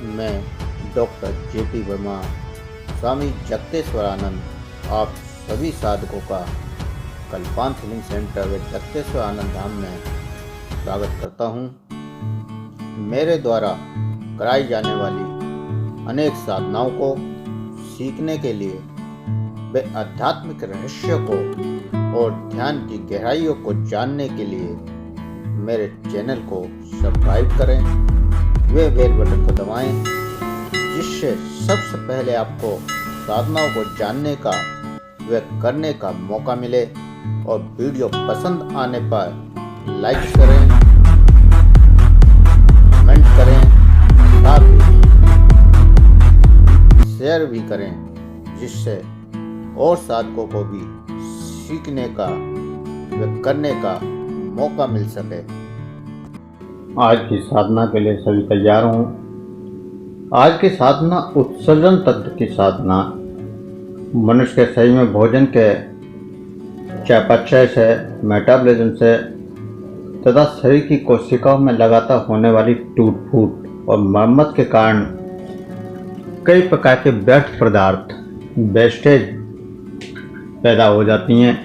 मैं doctor JP Verma, स्वामी जगतेश्वरानंद आप सभी साधकों का कल्पांत हीलिंग सेंटर व जगतेश्वर आनंद धाम में स्वागत करता हूँ। मेरे द्वारा कराई जाने वाली अनेक साधनाओं को सीखने के लिए व आध्यात्मिक रहस्यों को और ध्यान की गहराइयों को जानने के लिए मेरे चैनल को सब्सक्राइब करें, वे बेल बटन को दबाएं, जिससे सबसे पहले आपको साधनाओं को जानने का व करने का मौका मिले। और वीडियो पसंद आने पर लाइक करें, कमेंट करें, साथ ही शेयर भी करें, जिससे और साधकों को भी सीखने का व करने का मौका मिल सके। आज की साधना के लिए सभी तैयार हूँ। आज की साधना उत्सर्जन तंत्र की साधना। मनुष्य के शरीर में भोजन के चयापचय से, मेटाबॉलिज्म से तथा शरीर की कोशिकाओं में लगातार होने वाली टूट फूट और मरम्मत के कारण कई प्रकार के व्यर्थ पदार्थ, वेस्टेज पैदा हो जाती हैं,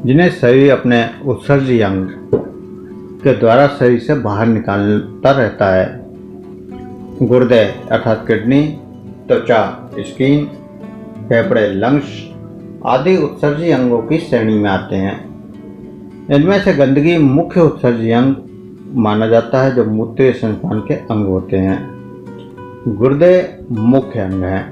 जिन्हें शरीर अपने उत्सर्जी अंग के द्वारा शरीर से बाहर निकालता रहता है। गुर्दे अर्थात किडनी, त्वचा, स्किन, फेफड़े, लंग्स आदि उत्सर्जी अंगों की श्रेणी में आते हैं। इनमें से गंदगी मुख्य उत्सर्जी अंग माना जाता है, जो मूत्रीय संस्थान के अंग होते हैं। गुर्दे मुख्य अंग हैं।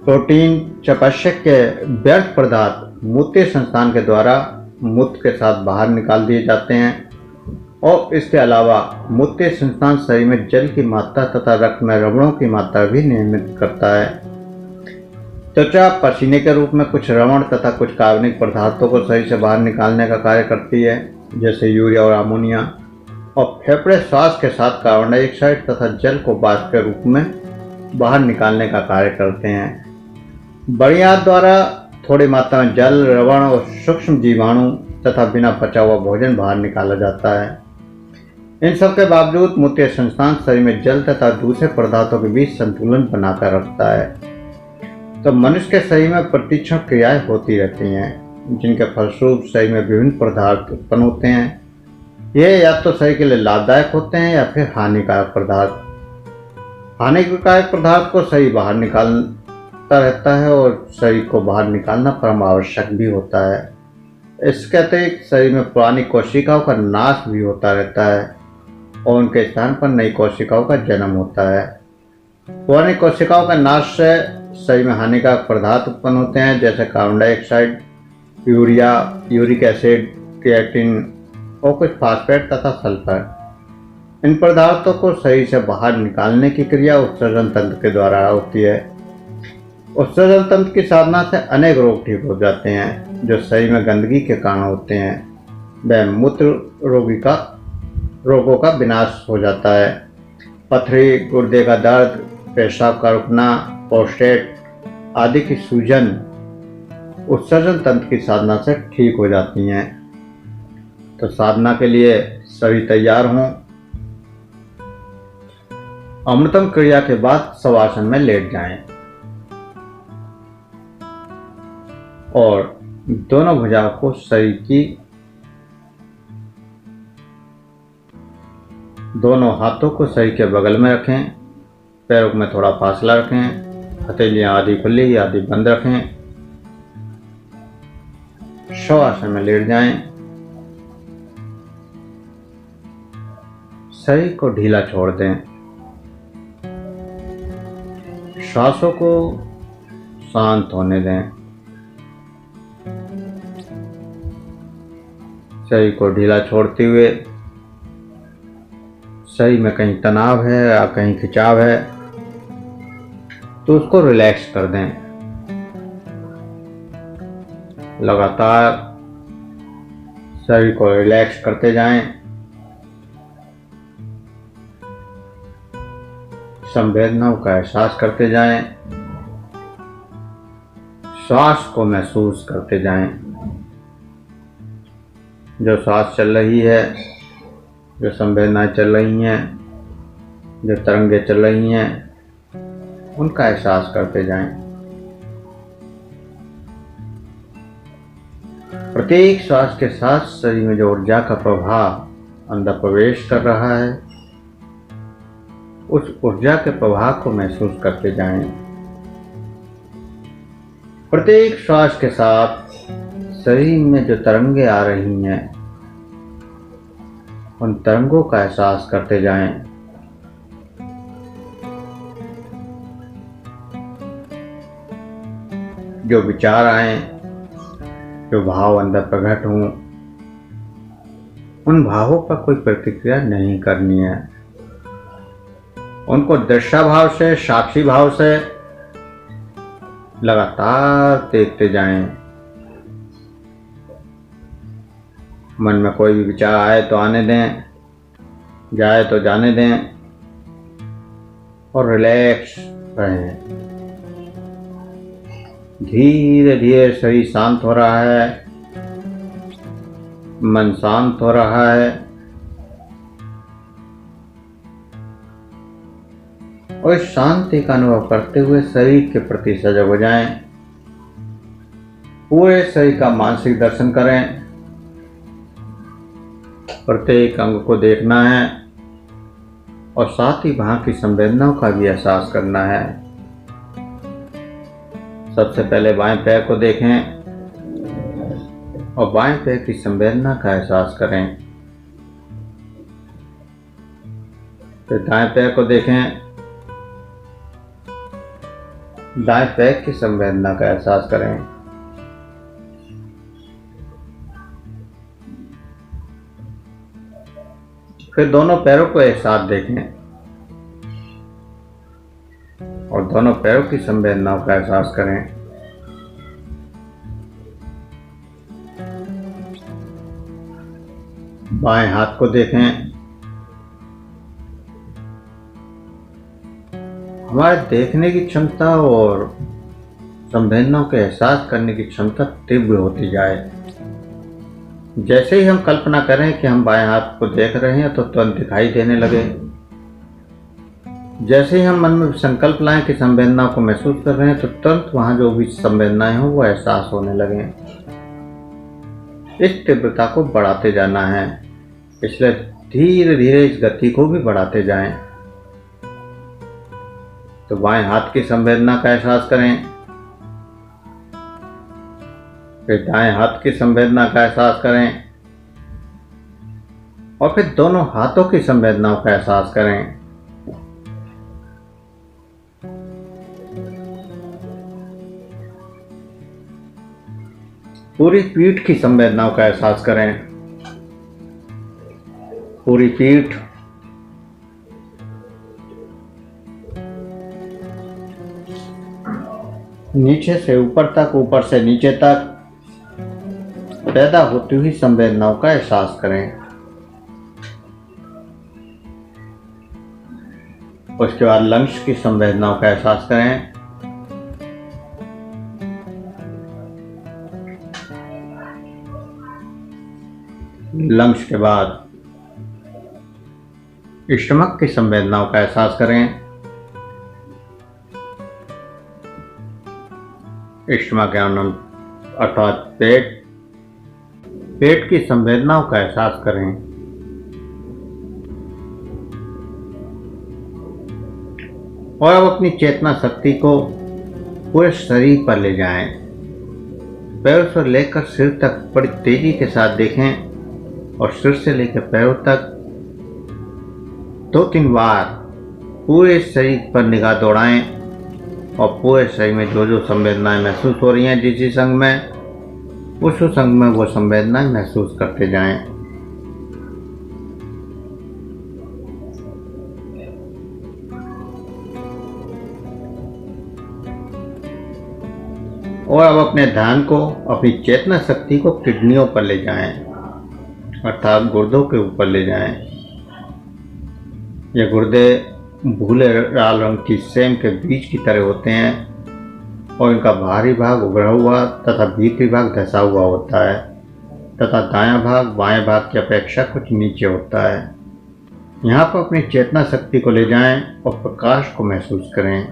प्रोटीन, चयापचय के व्यर्थ पदार्थ मूत्रीय संस्थान के द्वारा मूत्र के साथ बाहर निकाल दिए जाते हैं। और इसके अलावा मूत्रीय संस्थान शरीर में जल की मात्रा तथा रक्त में लवणों की मात्रा भी नियमित करता है। त्वचा पसीने के रूप में कुछ लवण तथा कुछ कार्बनिक पदार्थों को शरीर से बाहर निकालने का कार्य करती है, जैसे यूरिया और अमोनिया। और फेफड़े श्वास के साथ कार्बन डाइऑक्साइड तथा जल को वाष्प के रूप में बाहर निकालने का कार्य करते हैं। बड़ियार द्वारा थोड़ी मात्रा में जल, लवण और सूक्ष्म जीवाणु तथा बिना पचा हुआ भोजन बाहर निकाला जाता है। इन सब के बावजूद मूत्रीय संस्थान शरीर में जल तथा दूसरे पदार्थों के बीच संतुलन बनाकर रखता है। तो मनुष्य के शरीर में प्रतिक्षण क्रियाएं होती रहती हैं, जिनके फलस्वरूप शरीर में विभिन्न पदार्थ उत्पन्न होते हैं। ये या तो शरीर के लिए लाभदायक होते हैं या फिर हानिकारक पदार्थ। हानिकारक पदार्थ को शरीर बाहर निकालता रहता है और शरीर को बाहर निकालना परम आवश्यक भी होता है। इसके अतिरिक्त शरीर में पुरानी कोशिकाओं का नाश भी होता रहता है और उनके स्थान पर नई कोशिकाओं का जन्म होता है। पुरानी कोशिकाओं का नाश से शरीर में हानिकारक पदार्थ उत्पन्न होते हैं, जैसे carbon dioxide, urea, uric acid, creatine और कुछ फास्फेट तथा सल्फर। इन पदार्थों को शरीर से बाहर निकालने की क्रिया उत्सर्जन तंत्र के द्वारा होती है। उत्सर्जन तंत्र की साधना से अनेक रोग ठीक हो जाते हैं, जो शरीर में गंदगी के कारण होते हैं। वह मूत्र रोगों का विनाश हो जाता है। पथरी, गुर्दे का दर्द, पेशाब का रुकना, प्रोस्टेट आदि की सूजन उत्सर्जन तंत्र की साधना से ठीक हो जाती हैं। तो साधना के लिए सभी तैयार हों। अमृतम क्रिया के बाद शवासन में लेट जाएं और दोनों भुजाओं को शरीर की दोनों हाथों को शरीर के बगल में रखें, पैरों में थोड़ा फासला रखें, हथेलियां आदि खुली आदि बंद रखें। शवासन में लेट जाएं। शरीर को ढीला छोड़ दें। श्वासों को शांत होने दें। शरीर को ढीला छोड़ते हुए शरीर में कहीं तनाव है या कहीं खिंचाव है तो उसको रिलैक्स कर दें। लगातार शरीर को रिलैक्स करते जाएं। संवेदनाओं का एहसास करते जाएं। श्वास को महसूस करते जाएं। जो सांस चल रही है, जो संवेदनाएं चल रही हैं, जो तरंगे चल रही हैं उनका एहसास करते जाएं। प्रत्येक श्वास के साथ शरीर में जो ऊर्जा का प्रवाह अंदर प्रवेश कर रहा है, उस ऊर्जा के प्रवाह को महसूस करते जाएं। प्रत्येक श्वास के साथ शरीर में जो तरंगे आ रही हैं, उन तरंगों का एहसास करते जाएं। जो विचार आए, जो भाव अंदर प्रकट हों, उन भावों पर कोई प्रतिक्रिया नहीं करनी है। उनको दृश्य भाव से, साक्षी भाव से लगातार देखते जाएं। मन में कोई भी विचार आए तो आने दें, जाए तो जाने दें और रिलैक्स रहें। धीरे धीरे शरीर शांत हो रहा है, मन शांत हो रहा है और इस शांति का अनुभव करते हुए शरीर के प्रति सजग हो जाएं। पूरे शरीर का मानसिक दर्शन करें। प्रत्येक अंग को देखना है और साथ ही वहां की संवेदनाओं का भी एहसास करना है। सबसे पहले बाएं पैर को देखें और बाएं पैर की संवेदना का एहसास करें। फिर दाएं पैर को देखें, दाएं पैर की संवेदना का एहसास करें। फिर दोनों पैरों को एक साथ देखें और दोनों पैरों की संवेदनाओं का एहसास करें। बाएं हाथ को देखें। हमारे देखने की क्षमता और संवेदनाओं के एहसास करने की क्षमता तीव्र होती जाए। जैसे ही हम कल्पना करें कि हम बाएं हाथ को देख रहे हैं तो तुरंत दिखाई देने लगे। जैसे ही हम मन में संकल्प लाएं कि संवेदनाओं को महसूस कर रहे हैं तो तुरंत वहां जो भी संवेदनाएं हों वो एहसास होने लगे। इस तीव्रता को बढ़ाते जाना है, इसलिए धीरे धीरे इस गति को भी बढ़ाते जाएं। तो बाएं हाथ की संवेदना का एहसास करें, फिर दाएं हाथ की संवेदना का एहसास करें और फिर दोनों हाथों की संवेदनाओं का एहसास करें। पूरी पीठ की संवेदनाओं का एहसास करें। पूरी पीठ, नीचे से ऊपर तक, ऊपर से नीचे तक पैदा होती हुई संवेदनाओं का एहसास करें। उसके बाद लंग्स की संवेदनाओं का एहसास करें। लंग्स के बाद स्टमक की संवेदनाओं का एहसास करें। स्टमक अर्थात पेट, पेट की संवेदनाओं का एहसास करें। और अब अपनी चेतना शक्ति को पूरे शरीर पर ले जाएं। पैरों से लेकर सिर तक बड़ी तेजी के साथ देखें और सिर से लेकर पैरों तक 2-3 बार पूरे शरीर पर निगाह दौड़ाएं और पूरे शरीर में जो जो संवेदनाएं महसूस हो रही हैं जिस अंग में, उस अंग में वो संवेदनाएं महसूस करते जाएं। और अब अपने ध्यान को, अपनी चेतना शक्ति को किडनियों पर ले जाएं, अर्थात गुर्दों के ऊपर ले जाएं। ये गुर्दे भूले लाल रंग की सेम के बीज की तरह होते हैं और इनका बाहरी भाग उभरा हुआ तथा भीतरी भाग धंसा हुआ होता है तथा दायां भाग बाएं भाग की अपेक्षा कुछ नीचे होता है। यहाँ पर अपनी चेतना शक्ति को ले जाएं और प्रकाश को महसूस करें।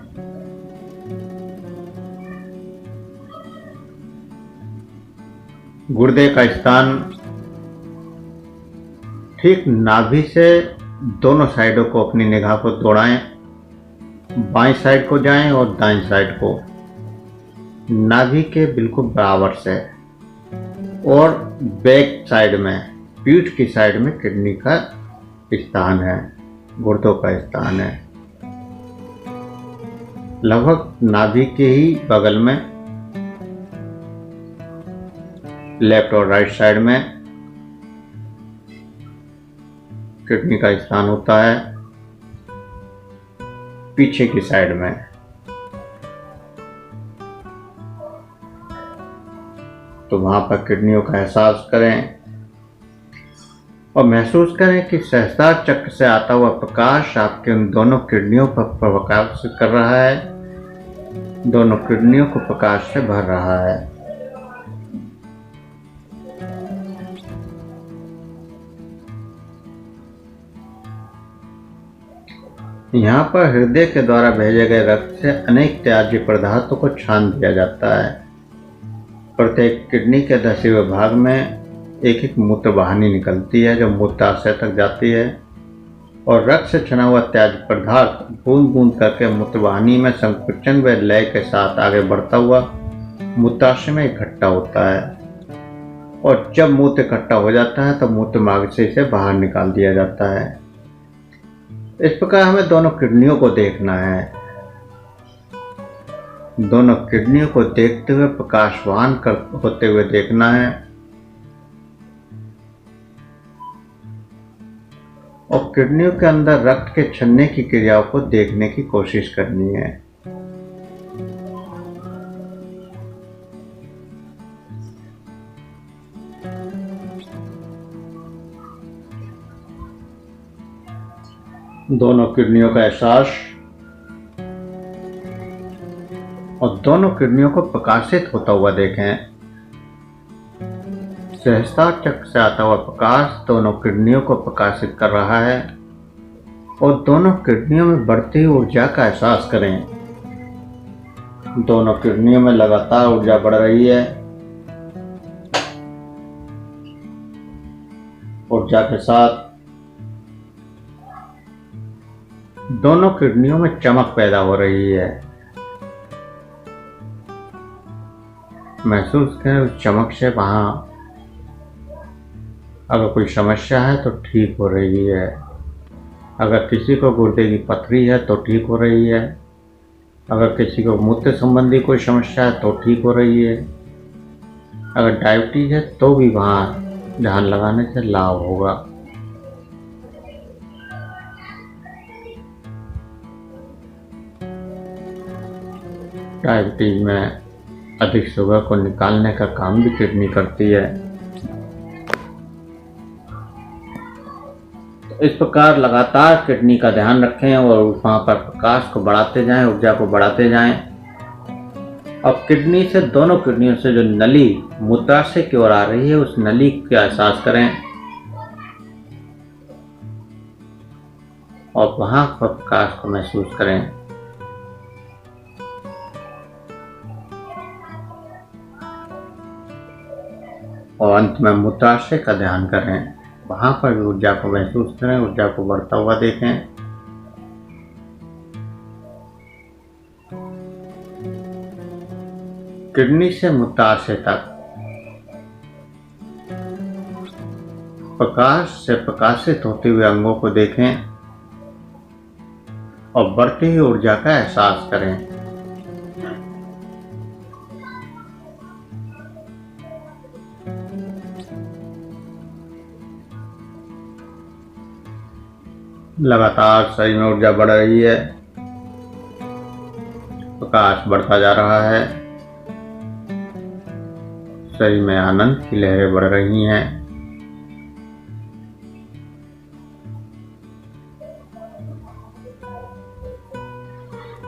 गुर्दे का स्थान ठीक नाभि से दोनों साइडों को अपनी निगाह को दौड़ाएं। बाईं साइड को जाएं और दाईं साइड को, नाभि के बिल्कुल बराबर से। और बैक साइड में, पीठ की साइड में किडनी का स्थान है, गुर्दों का स्थान है। लगभग नाभि के ही बगल में लेफ्ट और राइट साइड में किडनी का स्थान होता है, पीछे की साइड में। तो वहां पर किडनियों का एहसास करें और महसूस करें कि सहस्त्रार चक्र से आता हुआ प्रकाश आपके उन दोनों किडनियों पर प्रकाश कर रहा है, दोनों किडनियों को प्रकाश से भर रहा है। यहाँ पर हृदय के द्वारा भेजे गए रक्त से अनेक त्याज्य पदार्थों को छान दिया जाता है। प्रत्येक किडनी के दसवें भाग में एक एक मूत्र वाहिनी निकलती है जो मूत्राशय तक जाती है और रक्त से छना हुआ त्याज्य पदार्थ बूंद बूंद करके मूत्र वाहिनी में संकुचन व लय के साथ आगे बढ़ता हुआ मूत्राशय में इकट्ठा होता है। और जब मूत्र इकट्ठा हो जाता है तो मूत्र मार्ग से इसे बाहर निकाल दिया जाता है। इस प्रकार हमें दोनों किडनियों को देखना है, दोनों किडनियों को देखते हुए प्रकाशवान होते हुए देखना है और किडनियों के अंदर रक्त के छनने की क्रियाओं को देखने की कोशिश करनी है। दोनों किडनियों का एहसास और दोनों किडनियों को प्रकाशित होता हुआ देखें। सहस्त्रार चक्र से आता हुआ प्रकाश दोनों किडनियों को प्रकाशित कर रहा है और दोनों किडनियों में बढ़ती हुई ऊर्जा का एहसास करें। दोनों किडनियों में लगातार ऊर्जा बढ़ रही है। ऊर्जा के साथ दोनों किडनियों में चमक पैदा हो रही है। महसूस करें उस चमक से वहां अगर कोई समस्या है तो ठीक हो रही है, अगर किसी को गुर्दे की पथरी है तो ठीक हो रही है, अगर किसी को मूत्र संबंधी कोई समस्या है तो ठीक हो रही है, अगर डायबिटीज है तो भी वहाँ ध्यान लगाने से लाभ होगा। डायबिटीज में अधिक शुगर को निकालने का काम भी किडनी करती है। तो इस प्रकार लगातार किडनी का ध्यान रखें और वहाँ पर प्रकाश को बढ़ाते जाएं, ऊर्जा को बढ़ाते जाएं। अब किडनी से, दोनों किडनियों से जो नली मूत्राशय की ओर आ रही है उस नली का एहसास करें और वहाँ पर प्रकाश को महसूस करें। और अंत में मूत्राशय का ध्यान करें, वहां पर भी ऊर्जा को महसूस करें, ऊर्जा को बढ़ता हुआ देखें। किडनी से मूत्राशय तक प्रकाश से प्रकाशित होते हुए अंगों को देखें और बढ़ती हुई ऊर्जा का एहसास करें। लगातार शरीर में ऊर्जा बढ़ रही है, प्रकाश बढ़ता जा रहा है, शरीर में आनंद की लहरें बढ़ रही हैं।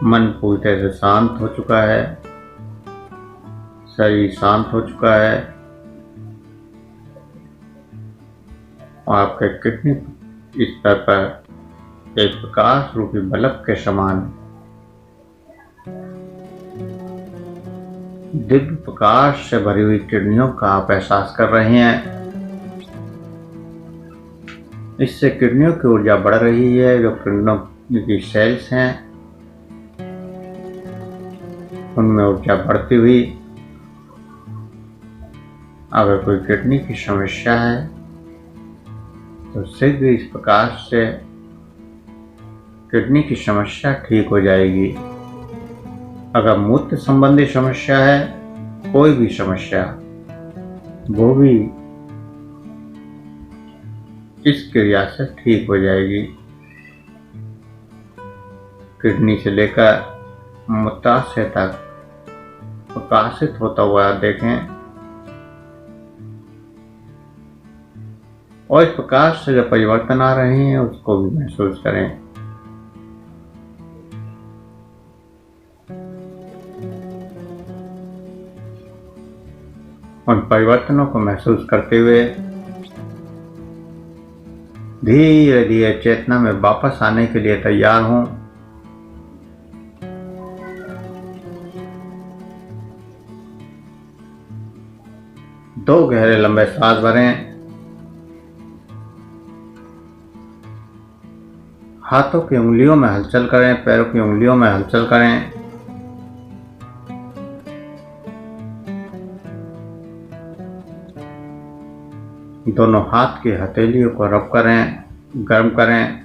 मन पूरी तरह से शांत हो चुका है, शरीर शांत हो चुका है और आपके किडनी स्तर पर एक प्रकाश रूपी बल्ब के समान दिव्य प्रकाश से भरी हुई किडनियों का आप एहसास कर रहे हैं। इससे किडनियों की ऊर्जा बढ़ रही है। जो किडनियों की सेल्स हैं उनमें ऊर्जा बढ़ती हुई। अगर कोई किडनी की समस्या है तो शीघ्र इस प्रकाश से किडनी की समस्या ठीक हो जाएगी। अगर मूत्र संबंधी समस्या है, कोई भी समस्या, वो भी इस क्रिया से ठीक हो जाएगी। किडनी से लेकर मूत्राशय तक प्रकाशित होता हुआ देखें और इस प्रकाश से जो परिवर्तन आ रहे हैं उसको भी महसूस करें। उन परिवर्तनों को महसूस करते हुए धीरे धीरे चेतना में वापस आने के लिए तैयार हों। दो गहरे लंबे सांस भरें। हाथों की उंगलियों में हलचल करें, पैरों की उंगलियों में हलचल करें। दोनों हाथ की हथेलियों को रब करें, गर्म करें।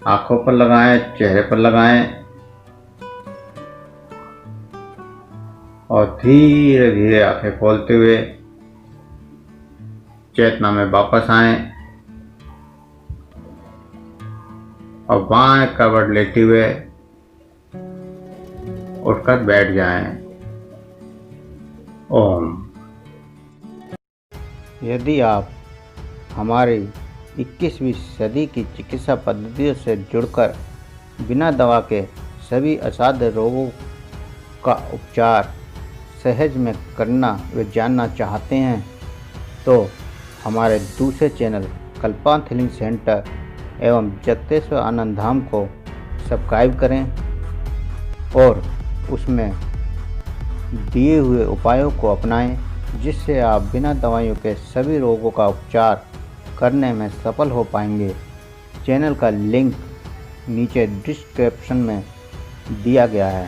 आंखों पर लगाएं, चेहरे पर लगाएं और धीरे धीरे आंखें खोलते हुए चेतना में वापस आएं और बाएं करवट लेते हुए उठकर बैठ जाएं। ओम। यदि आप हमारी 21वीं सदी की चिकित्सा पद्धतियों से जुड़कर बिना दवा के सभी असाध्य रोगों का उपचार सहज में करना व जानना चाहते हैं तो हमारे दूसरे चैनल कल्पांत हीलिंग सेंटर एवं जगतेश्वर आनंद धाम को सब्सक्राइब करें और उसमें दिए हुए उपायों को अपनाएं, जिससे आप बिना दवाइयों के सभी रोगों का उपचार करने में सफल हो पाएंगे। चैनल का लिंक नीचे डिस्क्रिप्शन में दिया गया है।